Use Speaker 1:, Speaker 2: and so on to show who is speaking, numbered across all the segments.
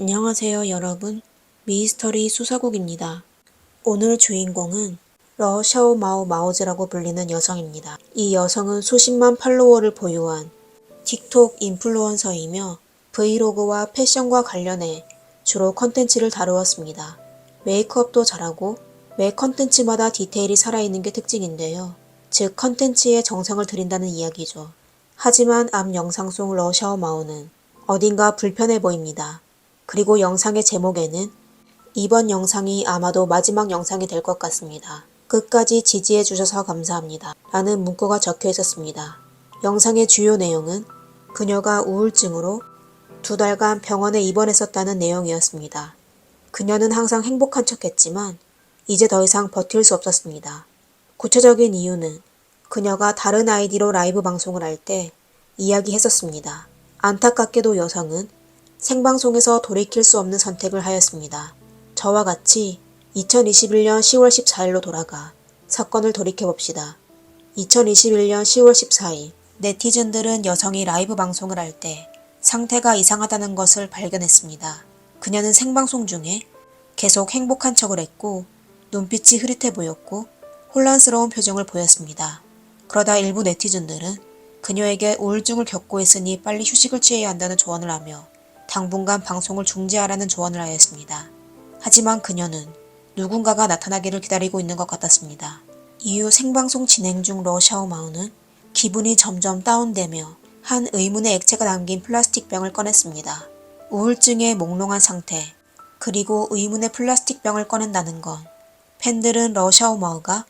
Speaker 1: 안녕하세요, 여러분. 미스터리 수사국입니다. 오늘 주인공은 러샤오 마오 마오즈라고 불리는 여성입니다. 이 여성은 수십만 팔로워를 보유한 틱톡 인플루언서이며 브이로그와 패션과 관련해 주로 컨텐츠를 다루었습니다. 메이크업도 잘하고 매 컨텐츠마다 디테일이 살아있는 게 특징인데요. 즉 컨텐츠에 정성을 들인다는 이야기죠. 하지만 앞 영상 속 러샤오 마오는 어딘가 불편해 보입니다. 그리고 영상의 제목에는 이번 영상이 아마도 마지막 영상이 될 것 같습니다. 끝까지 지지해 주셔서 감사합니다. 라는 문구가 적혀 있었습니다. 영상의 주요 내용은 그녀가 우울증으로 2달간 병원에 입원했었다는 내용이었습니다. 그녀는 항상 행복한 척했지만 이제 더 이상 버틸 수 없었습니다. 구체적인 이유는 그녀가 다른 아이디로 라이브 방송을 할 때 이야기했었습니다. 안타깝게도 여성은 생방송에서 돌이킬 수 없는 선택을 하였습니다. 저와 같이 2021년 10월 14일로 돌아가 사건을 돌이켜봅시다. 2021년 10월 14일 네티즌들은 여성이 라이브 방송을 할 때 상태가 이상하다는 것을 발견했습니다. 그녀는 생방송 중에 계속 행복한 척을 했고 눈빛이 흐릿해 보였고 혼란스러운 표정을 보였습니다. 그러다 일부 네티즌들은 그녀에게 우울증을 겪고 있으니 빨리 휴식을 취해야 한다는 조언을 하며 당분간 방송을 중지하라는 조언을 하였습니다. 하지만 그녀는 누군가가 나타나기를 기다리고 있는 것 같았습니다. 이후 생방송 진행 중 러샤오 마오는 기분이 점점 다운되며 한 의문의 액체가 담긴 플라스틱 병을 꺼냈습니다. 우울증에 몽롱한 상태, 그리고 의문의 플라스틱 병을 꺼낸다는 건 팬들은 러샤오 마오가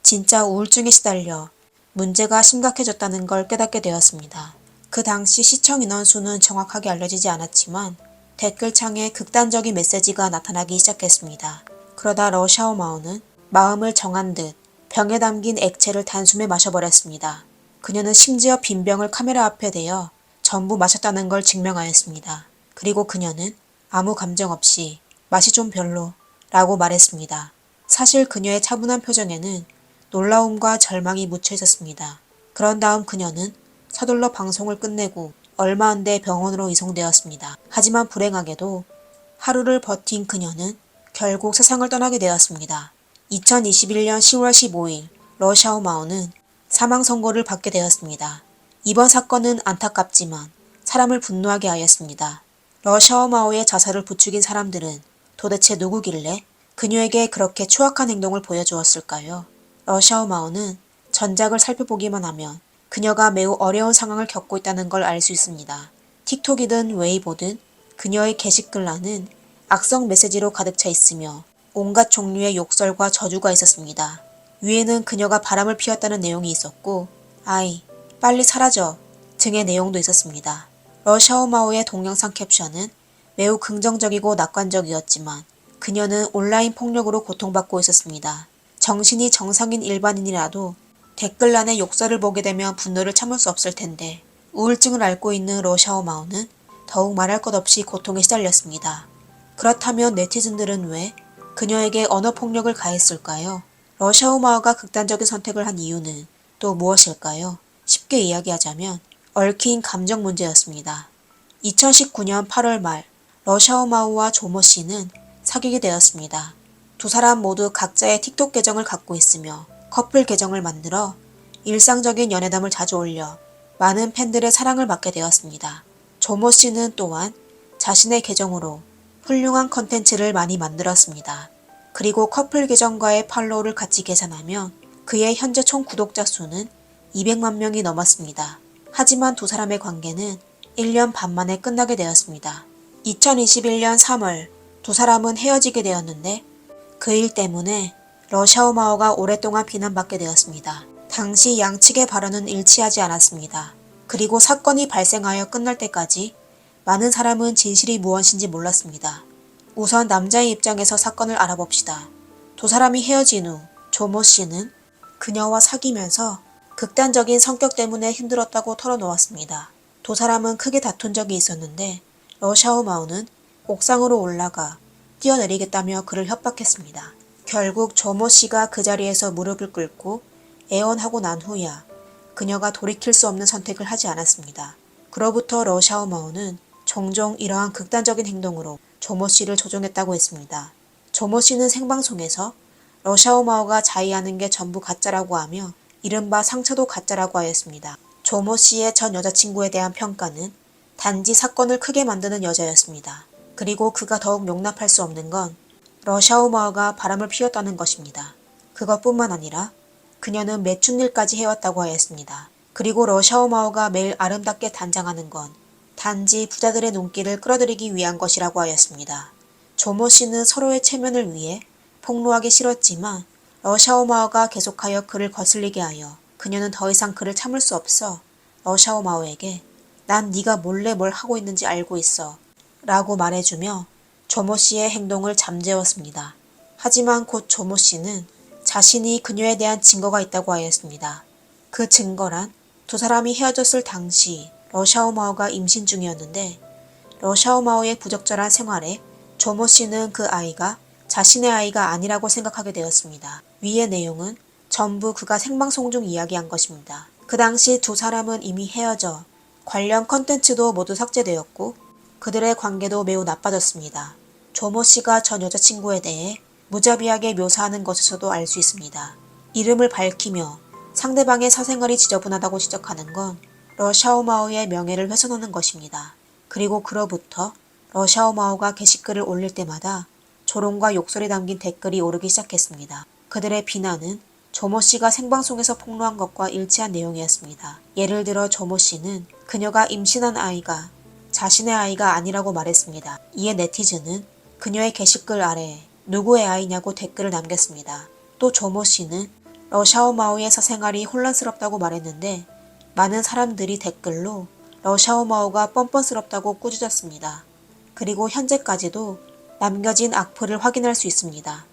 Speaker 1: 진짜 우울증에 시달려 문제가 심각해졌다는 걸 깨닫게 되었습니다. 그 당시 시청 인원 수는 정확하게 알려지지 않았지만 댓글창에 극단적인 메시지가 나타나기 시작했습니다. 그러다 러샤오 마오는 마음을 정한 듯 병에 담긴 액체를 단숨에 마셔버렸습니다. 그녀는 심지어 빈 병을 카메라 앞에 대어 전부 마셨다는 걸 증명하였습니다. 그리고 그녀는 아무 감정 없이 맛이 좀 별로 라고 말했습니다. 사실 그녀의 차분한 표정에는 놀라움과 절망이 묻혀 있었습니다. 그런 다음 그녀는 서둘러 방송을 끝내고 얼마 안 돼 병원으로 이송되었습니다. 하지만 불행하게도 하루를 버틴 그녀는 결국 세상을 떠나게 되었습니다. 2021년 10월 15일 러샤오 마오는 사망 선고를 받게 되었습니다. 이번 사건은 안타깝지만 사람을 분노하게 하였습니다. 러샤오 마오의 자살을 부추긴 사람들은 도대체 누구길래 그녀에게 그렇게 추악한 행동을 보여주었을까요? 러샤오 마오는 전작을 살펴보기만 하면 그녀가 매우 어려운 상황을 겪고 있다는 걸 알 수 있습니다. 틱톡이든 웨이보든 그녀의 게시글란은 악성 메시지로 가득 차 있으며 온갖 종류의 욕설과 저주가 있었습니다. 위에는 그녀가 바람을 피웠다는 내용이 있었고 아이, 빨리 사라져 등의 내용도 있었습니다. 러샤오 마오의 동영상 캡션은 매우 긍정적이고 낙관적이었지만 그녀는 온라인 폭력으로 고통받고 있었습니다. 정신이 정상인 일반인이라도 댓글란에 욕설을 보게 되면 분노를 참을 수 없을 텐데 우울증을 앓고 있는 러샤오 마오는 더욱 말할 것 없이 고통에 시달렸습니다. 그렇다면 네티즌들은 왜 그녀에게 언어폭력을 가했을까요? 러샤오 마오가 극단적인 선택을 한 이유는 또 무엇일까요? 쉽게 이야기하자면 얽힌 감정 문제였습니다. 2019년 8월 말 러샤오 마오와 조모 씨는 사귀게 되었습니다. 두 사람 모두 각자의 틱톡 계정을 갖고 있으며 커플 계정을 만들어 일상적인 연애담을 자주 올려 많은 팬들의 사랑을 받게 되었습니다. 조모 씨는 또한 자신의 계정으로 훌륭한 컨텐츠를 많이 만들었습니다. 그리고 커플 계정과의 팔로우를 같이 계산하면 그의 현재 총 구독자 수는 200만 명이 넘었습니다. 하지만 두 사람의 관계는 1년 반 만에 끝나게 되었습니다. 2021년 3월 두 사람은 헤어지게 되었는데 그 일 때문에 러샤오 마오가 오랫동안 비난받게 되었습니다. 당시 양측의 발언은 일치하지 않았습니다. 그리고 사건이 발생하여 끝날 때까지 많은 사람은 진실이 무엇인지 몰랐습니다. 우선 남자의 입장에서 사건을 알아봅시다. 두 사람이 헤어진 후 조모 씨는 그녀와 사귀면서 극단적인 성격 때문에 힘들었다고 털어놓았습니다. 두 사람은 크게 다툰 적이 있었는데 러샤오 마오는 옥상으로 올라가 뛰어내리겠다며 그를 협박했습니다. 결국 조모 씨가 그 자리에서 무릎을 꿇고 애원하고 난 후야 그녀가 돌이킬 수 없는 선택을 하지 않았습니다. 그로부터 러샤오 마오는 종종 이러한 극단적인 행동으로 조모 씨를 조종했다고 했습니다. 조모 씨는 생방송에서 러샤오마오가 자의하는 게 전부 가짜라고 하며 이른바 상처도 가짜라고 하였습니다. 조모 씨의 전 여자친구에 대한 평가는 단지 사건을 크게 만드는 여자였습니다. 그리고 그가 더욱 용납할 수 없는 건 러샤오마오가 바람을 피웠다는 것입니다. 그것뿐만 아니라 그녀는 매춘일까지 해왔다고 하였습니다. 그리고 러샤오마오가 매일 아름답게 단장하는 건 단지 부자들의 눈길을 끌어들이기 위한 것이라고 하였습니다. 조모 씨는 서로의 체면을 위해 폭로하기 싫었지만 러샤오마오가 계속하여 그를 거슬리게 하여 그녀는 더 이상 그를 참을 수 없어 러샤오마오에게 난 네가 몰래 뭘 하고 있는지 알고 있어 라고 말해주며 조모 씨의 행동을 잠재웠습니다. 하지만 곧 조모 씨는 자신이 그녀에 대한 증거가 있다고 하였습니다. 그 증거란 두 사람이 헤어졌을 당시 러샤오마오가 임신 중이었는데 러샤오마오의 부적절한 생활에 조모 씨는 그 아이가 자신의 아이가 아니라고 생각하게 되었습니다. 위의 내용은 전부 그가 생방송 중 이야기한 것입니다. 그 당시 두 사람은 이미 헤어져 관련 컨텐츠도 모두 삭제되었고 그들의 관계도 매우 나빠졌습니다. 조모 씨가 전 여자친구에 대해 무자비하게 묘사하는 것에서도 알 수 있습니다. 이름을 밝히며 상대방의 사생활이 지저분하다고 지적하는 건 러샤오마오의 명예를 훼손하는 것입니다. 그리고 그로부터 러샤오마오가 게시글을 올릴 때마다 조롱과 욕설이 담긴 댓글이 오르기 시작했습니다. 그들의 비난은 조모 씨가 생방송에서 폭로한 것과 일치한 내용이었습니다. 예를 들어 조모 씨는 그녀가 임신한 아이가 자신의 아이가 아니라고 말했습니다. 이에 네티즌은 그녀의 게시글 아래에 누구의 아이냐고 댓글을 남겼습니다. 또 조모 씨는 러샤오마오의 사생활이 혼란스럽다고 말했는데 많은 사람들이 댓글로 러샤오마오가 뻔뻔스럽다고 꾸짖었습니다. 그리고 현재까지도 남겨진 악플을 확인할 수 있습니다.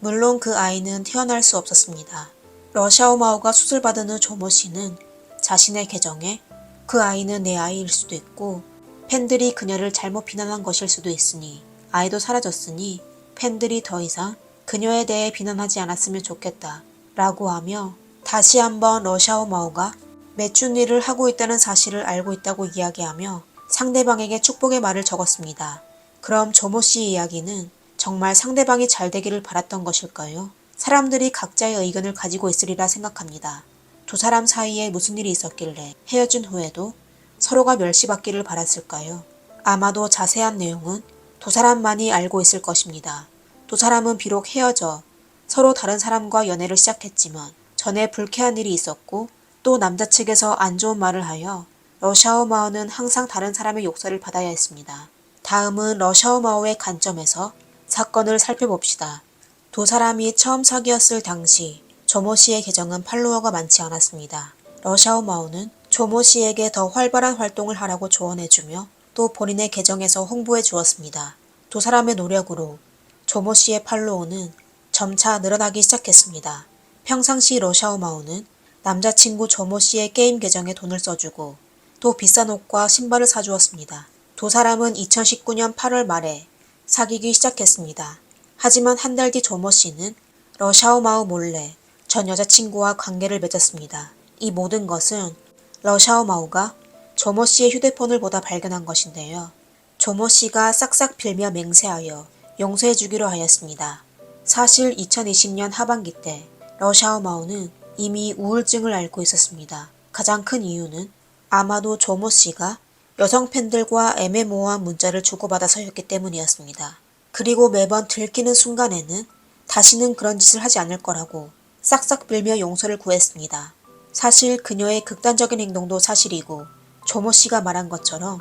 Speaker 1: 물론 그 아이는 태어날 수 없었습니다. 러샤오마오가 수술받은 후 조모 씨는 자신의 계정에 그 아이는 내 아이일 수도 있고 팬들이 그녀를 잘못 비난한 것일 수도 있으니 아이도 사라졌으니 팬들이 더 이상 그녀에 대해 비난하지 않았으면 좋겠다 라고 하며 다시 한번 러샤오마오가 매춘일을 하고 있다는 사실을 알고 있다고 이야기하며 상대방에게 축복의 말을 적었습니다. 그럼 조모 씨의 이야기는 정말 상대방이 잘 되기를 바랐던 것일까요? 사람들이 각자의 의견을 가지고 있으리라 생각합니다. 두 사람 사이에 무슨 일이 있었길래 헤어진 후에도 서로가 멸시받기를 바랐을까요? 아마도 자세한 내용은 두 사람만이 알고 있을 것입니다. 두 사람은 비록 헤어져 서로 다른 사람과 연애를 시작했지만 전에 불쾌한 일이 있었고 또 남자 측에서 안 좋은 말을 하여 러샤오마오는 항상 다른 사람의 욕설을 받아야 했습니다. 다음은 러샤오마오의 관점에서 사건을 살펴봅시다. 두 사람이 처음 사귀었을 당시 조모 씨의 계정은 팔로워가 많지 않았습니다. 러샤오마오는 조모 씨에게 더 활발한 활동을 하라고 조언해주며 또 본인의 계정에서 홍보해 주었습니다. 두 사람의 노력으로 조모 씨의 팔로워는 점차 늘어나기 시작했습니다. 평상시 러샤오마오는 남자친구 조모 씨의 게임 계정에 돈을 써주고 또 비싼 옷과 신발을 사주었습니다. 두 사람은 2019년 8월 말에 사귀기 시작했습니다. 하지만 한 달 뒤 조모 씨는 러샤오마오 몰래 전 여자친구와 관계를 맺었습니다. 이 모든 것은 러샤오마오가 조모 씨의 휴대폰을 보다 발견한 것인데요. 조모 씨가 싹싹 빌며 맹세하여 용서해 주기로 하였습니다. 사실 2020년 하반기 때 러샤오마오는 이미 우울증을 앓고 있었습니다. 가장 큰 이유는 아마도 조모 씨가 여성 팬들과 애매모호한 문자를 주고받아서였기 때문이었습니다. 그리고 매번 들키는 순간에는 다시는 그런 짓을 하지 않을 거라고 싹싹 빌며 용서를 구했습니다. 사실 그녀의 극단적인 행동도 사실이고 조모 씨가 말한 것처럼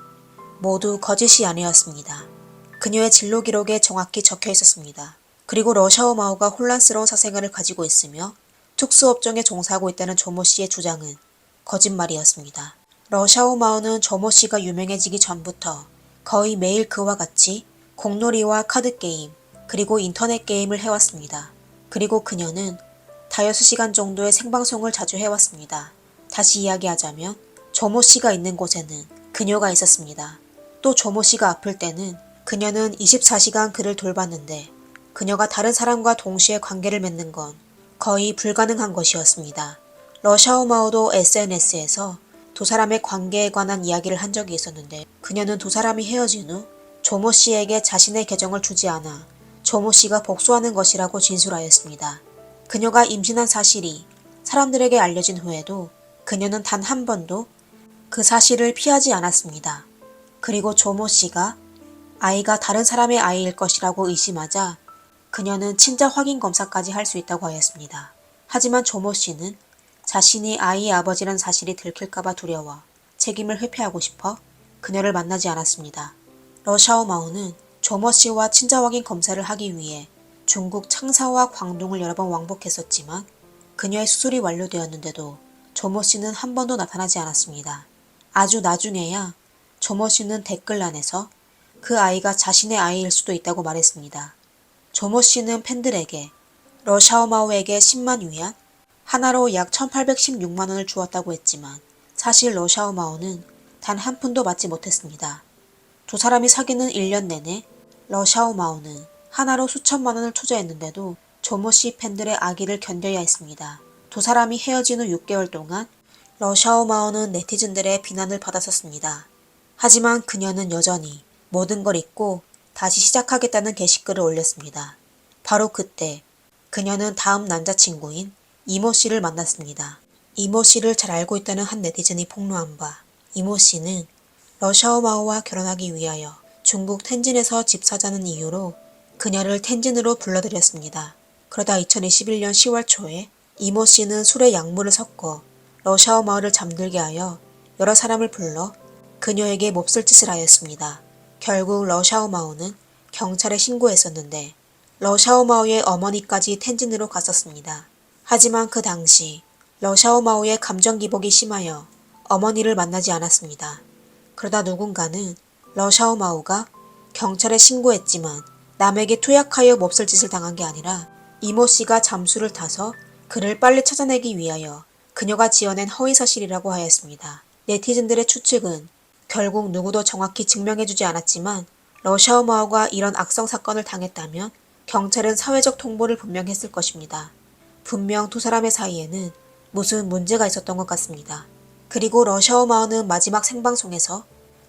Speaker 1: 모두 거짓이 아니었습니다. 그녀의 진로 기록에 정확히 적혀 있었습니다. 그리고 러샤오마오가 혼란스러운 사생활을 가지고 있으며 특수업종에 종사하고 있다는 조모 씨의 주장은 거짓말이었습니다. 러샤오마오는 조모 씨가 유명해지기 전부터 거의 매일 그와 같이 공놀이와 카드게임 그리고 인터넷 게임을 해왔습니다. 그리고 그녀는 다여섯 시간 정도의 생방송을 자주 해왔습니다. 다시 이야기하자면 조모 씨가 있는 곳에는 그녀가 있었습니다. 또 조모 씨가 아플 때는 그녀는 24시간 그를 돌봤는데 그녀가 다른 사람과 동시에 관계를 맺는 건 거의 불가능한 것이었습니다. 러샤오마오도 SNS에서 두 사람의 관계에 관한 이야기를 한 적이 있었는데 그녀는 두 사람이 헤어진 후 조모 씨에게 자신의 계정을 주지 않아 조모 씨가 복수하는 것이라고 진술하였습니다. 그녀가 임신한 사실이 사람들에게 알려진 후에도 그녀는 단 한 번도 그 사실을 피하지 않았습니다. 그리고 조모 씨가 아이가 다른 사람의 아이일 것이라고 의심하자 그녀는 친자 확인 검사까지 할 수 있다고 하였습니다. 하지만 조모 씨는 자신이 아이의 아버지란 사실이 들킬까봐 두려워 책임을 회피하고 싶어 그녀를 만나지 않았습니다. 러샤오마오는 조모 씨와 친자 확인 검사를 하기 위해 중국 창사와 광둥을 여러 번 왕복했었지만 그녀의 수술이 완료되었는데도 조모 씨는 한 번도 나타나지 않았습니다. 아주 나중에야 조모 씨는 댓글란에서 그 아이가 자신의 아이일 수도 있다고 말했습니다. 조모 씨는 팬들에게 러샤오마오에게 10만 위안, 하나로 약 1816만 원을 주었다고 했지만 사실 러샤오마오는 단 한 푼도 받지 못했습니다. 두 사람이 사귀는 1년 내내 러샤오마오는 하나로 수천만 원을 투자했는데도 조모 씨 팬들의 악의를 견뎌야 했습니다. 두 사람이 헤어진 후 6개월 동안 러샤오마오는 네티즌들의 비난을 받았었습니다. 하지만 그녀는 여전히 모든 걸 잊고 다시 시작하겠다는 게시글을 올렸습니다. 바로 그때 그녀는 다음 남자친구인 이모 씨를 만났습니다. 이모 씨를 잘 알고 있다는 한 네티즌이 폭로한 바 이모 씨는 러샤오마오와 결혼하기 위하여 중국 텐진에서 집 사자는 이유로 그녀를 텐진으로 불러들였습니다. 그러다 2021년 10월 초에 이모 씨는 술에 약물을 섞어 러샤오마오를 잠들게 하여 여러 사람을 불러 그녀에게 몹쓸 짓을 하였습니다. 결국 러샤오마오는 경찰에 신고했었는데 러샤오마오의 어머니까지 텐진으로 갔었습니다. 하지만 그 당시 러샤오마오의 감정 기복이 심하여 어머니를 만나지 않았습니다. 그러다 누군가는 러샤오마오가 경찰에 신고했지만 남에게 투약하여 몹쓸 짓을 당한 게 아니라 이모 씨가 잠수를 타서 그를 빨리 찾아내기 위하여 그녀가 지어낸 허위사실이라고 하였습니다. 네티즌들의 추측은 결국 누구도 정확히 증명해주지 않았지만 러샤오마오가 이런 악성 사건을 당했다면 경찰은 사회적 통보를 분명 했을 것입니다. 분명 두 사람의 사이에는 무슨 문제가 있었던 것 같습니다. 그리고 러샤오마오는 마지막 생방송에서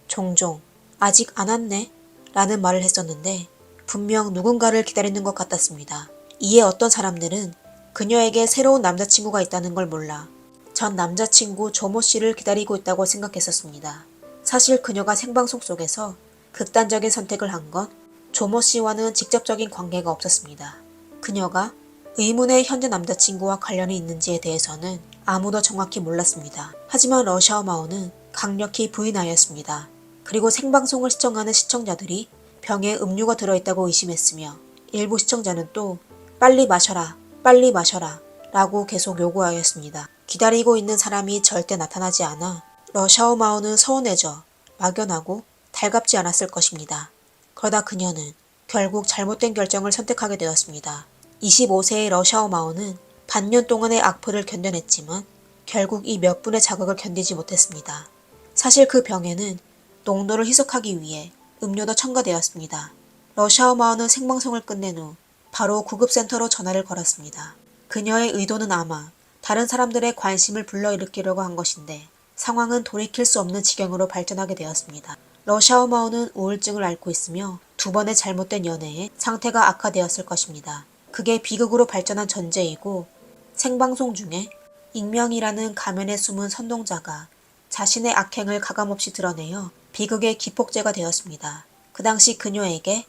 Speaker 1: 종종 아직 안 왔네? 라는 말을 했었는데 분명 누군가를 기다리는 것 같았습니다. 이에 어떤 사람들은 그녀에게 새로운 남자친구가 있다는 걸 몰라 전 남자친구 조모 씨를 기다리고 있다고 생각했었습니다. 사실 그녀가 생방송 속에서 극단적인 선택을 한 건 조모 씨와는 직접적인 관계가 없었습니다. 그녀가 의문의 현재 남자친구와 관련이 있는지에 대해서는 아무도 정확히 몰랐습니다. 하지만 러샤오마오는 강력히 부인하였습니다. 그리고 생방송을 시청하는 시청자들이 병에 음료가 들어있다고 의심했으며 일부 시청자는 또 빨리 마셔라, 빨리 마셔라 라고 계속 요구하였습니다. 기다리고 있는 사람이 절대 나타나지 않아 러샤오마오는 서운해져 막연하고 달갑지 않았을 것입니다. 그러다 그녀는 결국 잘못된 결정을 선택하게 되었습니다. 25세의 러샤오마오는 반년 동안의 악플을 견뎌냈지만 결국 이 몇 분의 자극을 견디지 못했습니다. 사실 그 병에는 농도를 희석하기 위해 음료도 첨가되었습니다. 러샤오마오는 생방송을 끝낸 후 바로 구급센터로 전화를 걸었습니다. 그녀의 의도는 아마 다른 사람들의 관심을 불러일으키려고 한 것인데 상황은 돌이킬 수 없는 지경으로 발전하게 되었습니다. 러샤오마오는 우울증을 앓고 있으며 두 번의 잘못된 연애에 상태가 악화되었을 것입니다. 그게 비극으로 발전한 전제이고 생방송 중에 익명이라는 가면에 숨은 선동자가 자신의 악행을 가감없이 드러내어 비극의 기폭제가 되었습니다. 그 당시 그녀에게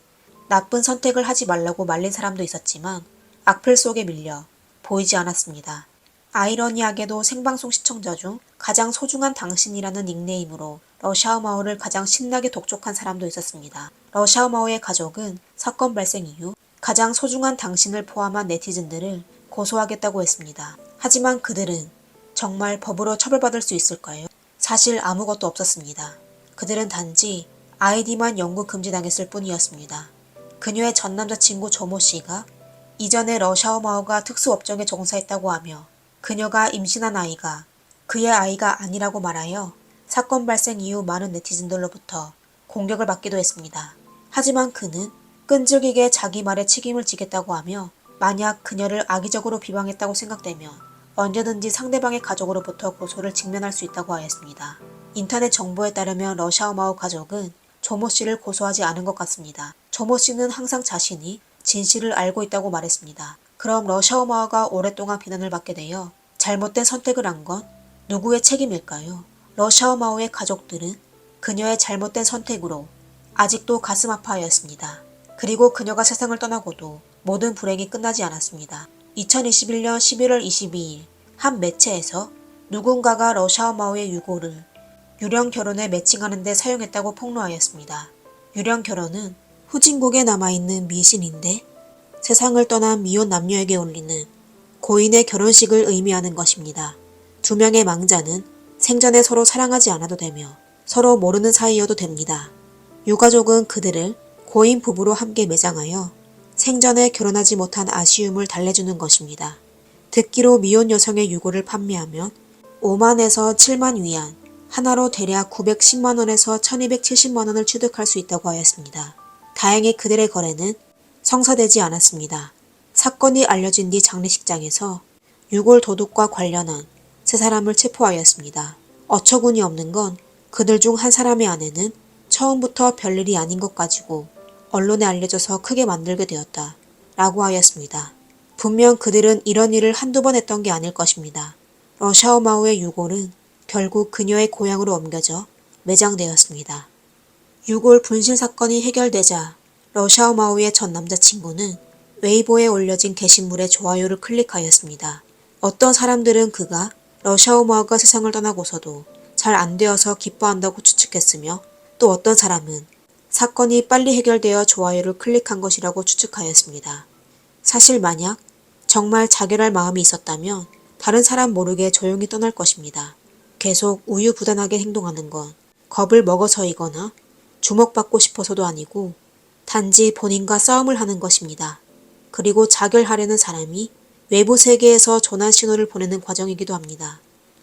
Speaker 1: 나쁜 선택을 하지 말라고 말린 사람도 있었지만 악플 속에 밀려 보이지 않았습니다. 아이러니하게도 생방송 시청자 중 가장 소중한 당신이라는 닉네임으로 러샤오마오를 가장 신나게 독촉한 사람도 있었습니다. 러샤오마오의 가족은 사건 발생 이후 가장 소중한 당신을 포함한 네티즌들을 고소하겠다고 했습니다. 하지만 그들은 정말 법으로 처벌받을 수 있을까요? 사실 아무것도 없었습니다. 그들은 단지 아이디만 영구 금지당했을 뿐이었습니다. 그녀의 전 남자친구 조모 씨가 이전에 러샤오마오가 특수업종에 종사했다고 하며 그녀가 임신한 아이가 그의 아이가 아니라고 말하여 사건 발생 이후 많은 네티즌들로부터 공격을 받기도 했습니다. 하지만 그는 끈질기게 자기 말에 책임을 지겠다고 하며 만약 그녀를 악의적으로 비방했다고 생각되면 언제든지 상대방의 가족으로부터 고소를 직면할 수 있다고 하였습니다. 인터넷 정보에 따르면 러샤오마오 가족은 조모 씨를 고소하지 않은 것 같습니다. 조모 씨는 항상 자신이 진실을 알고 있다고 말했습니다. 그럼 러샤오마오가 오랫동안 비난을 받게 되어 잘못된 선택을 한 건 누구의 책임일까요? 러샤오마오의 가족들은 그녀의 잘못된 선택으로 아직도 가슴 아파하였습니다. 그리고 그녀가 세상을 떠나고도 모든 불행이 끝나지 않았습니다. 2021년 11월 22일 한 매체에서 누군가가 러샤오마오의 유고를 유령 결혼에 매칭하는 데 사용했다고 폭로하였습니다. 유령 결혼은 후진국에 남아있는 미신인데 세상을 떠난 미혼 남녀에게 올리는 고인의 결혼식을 의미하는 것입니다. 두 명의 망자는 생전에 서로 사랑하지 않아도 되며 서로 모르는 사이여도 됩니다. 유가족은 그들을 고인 부부로 함께 매장하여 생전에 결혼하지 못한 아쉬움을 달래주는 것입니다. 듣기로 미혼 여성의 유고를 판매하면 5만에서 7만 위안, 하나로 대략 910만 원에서 1270만 원을 취득할 수 있다고 하였습니다. 다행히 그들의 거래는 성사되지 않았습니다. 사건이 알려진 뒤 장례식장에서 유골 도둑과 관련한 세 사람을 체포하였습니다. 어처구니 없는 건 그들 중 한 사람의 아내는 처음부터 별일이 아닌 것 가지고 언론에 알려져서 크게 만들게 되었다 라고 하였습니다. 분명 그들은 이런 일을 한두 번 했던 게 아닐 것입니다. 러샤오마오의 유골은 결국 그녀의 고향으로 옮겨져 매장되었습니다. 유골 분실 사건이 해결되자 러샤오마오의 전 남자친구는 웨이보에 올려진 게시물에 좋아요를 클릭하였습니다. 어떤 사람들은 그가 러샤오마오가 세상을 떠나고서도 잘 안 되어서 기뻐한다고 추측했으며 또 어떤 사람은 사건이 빨리 해결되어 좋아요를 클릭한 것이라고 추측하였습니다. 사실 만약 정말 자결할 마음이 있었다면 다른 사람 모르게 조용히 떠날 것입니다. 계속 우유부단하게 행동하는 건 겁을 먹어서이거나 주목받고 싶어서도 아니고 단지 본인과 싸움을 하는 것입니다. 그리고 자결하려는 사람이 외부 세계에서 전환 신호를 보내는 과정이기도 합니다.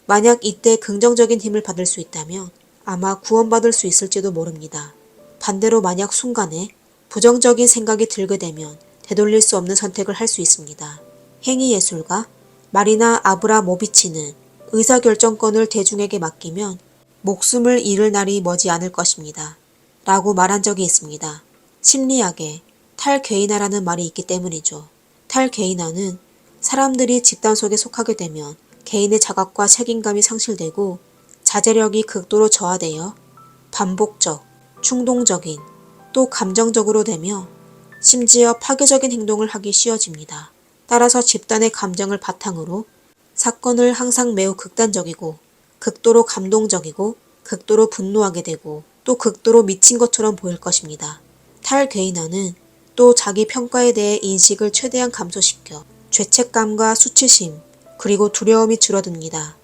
Speaker 1: 만약 이때 긍정적인 힘을 받을 수 있다면 아마 구원받을 수 있을지도 모릅니다. 반대로 만약 순간에 부정적인 생각이 들게 되면 되돌릴 수 없는 선택을 할 수 있습니다. 행위예술가 마리나 아브라모비치는 의사결정권을 대중에게 맡기면 목숨을 잃을 날이 머지 않을 것입니다. 라고 말한 적이 있습니다. 심리학에 탈괴인화라는 말이 있기 때문이죠. 탈괴인화는 사람들이 집단 속에 속하게 되면 개인의 자각과 책임감이 상실되고 자제력이 극도로 저하되어 반복적, 충동적인, 또 감정적으로 되며 심지어 파괴적인 행동을 하기 쉬워집니다. 따라서 집단의 감정을 바탕으로 사건을 항상 매우 극단적이고 극도로 감동적이고 극도로 분노하게 되고 또 극도로 미친 것처럼 보일 것입니다. 탈괴인화는 또 자기 평가에 대해 인식을 최대한 감소시켜 죄책감과 수치심 그리고 두려움이 줄어듭니다.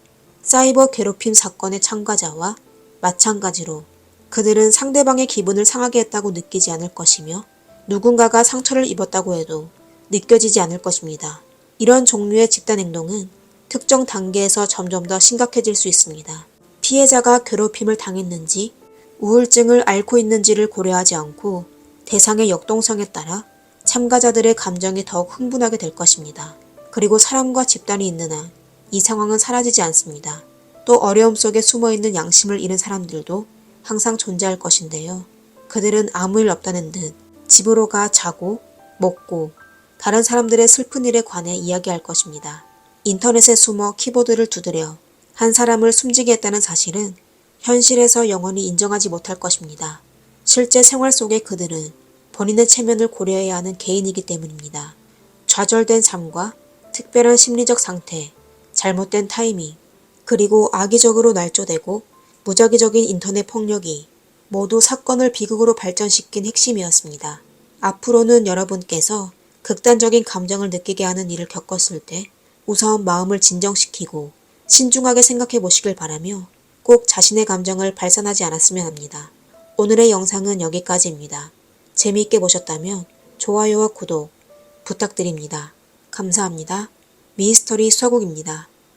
Speaker 1: 사이버 괴롭힘 사건의 참가자와 마찬가지로 그들은 상대방의 기분을 상하게 했다고 느끼지 않을 것이며 누군가가 상처를 입었다고 해도 느껴지지 않을 것입니다. 이런 종류의 집단 행동은 특정 단계에서 점점 더 심각해질 수 있습니다. 피해자가 괴롭힘을 당했는지 우울증을 앓고 있는지를 고려하지 않고 대상의 역동성에 따라 참가자들의 감정이 더욱 흥분하게 될 것입니다. 그리고 사람과 집단이 있는 한 이 상황은 사라지지 않습니다. 또 어려움 속에 숨어있는 양심을 잃은 사람들도 항상 존재할 것인데요. 그들은 아무 일 없다는 듯 집으로 가 자고 먹고 다른 사람들의 슬픈 일에 관해 이야기할 것입니다. 인터넷에 숨어 키보드를 두드려 한 사람을 숨지게 했다는 사실은 현실에서 영원히 인정하지 못할 것입니다. 실제 생활 속의 그들은 본인의 체면을 고려해야 하는 개인이기 때문입니다. 좌절된 삶과 특별한 심리적 상태, 잘못된 타이밍, 그리고 악의적으로 날조되고 무작위적인 인터넷 폭력이 모두 사건을 비극으로 발전시킨 핵심이었습니다. 앞으로는 여러분께서 극단적인 감정을 느끼게 하는 일을 겪었을 때 우선 마음을 진정시키고 신중하게 생각해 보시길 바라며 꼭 자신의 감정을 발산하지 않았으면 합니다. 오늘의 영상은 여기까지입니다. 재미있게 보셨다면 좋아요와 구독 부탁드립니다. 감사합니다. 미스터리 수사곡입니다.